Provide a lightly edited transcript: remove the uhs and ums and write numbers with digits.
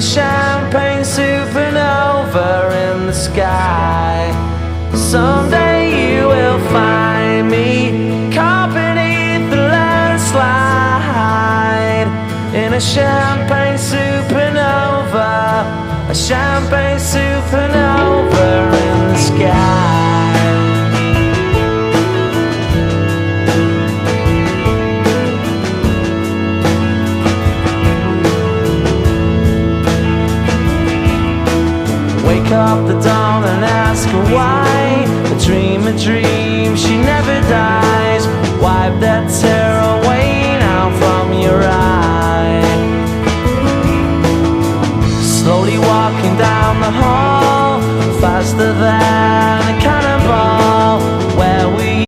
champagne supernova in the sky. Someday you will find me caught beneath the landslide in a champagne supernova, a champagne supernova in the sky. Wake up the dawn and ask her why. A dream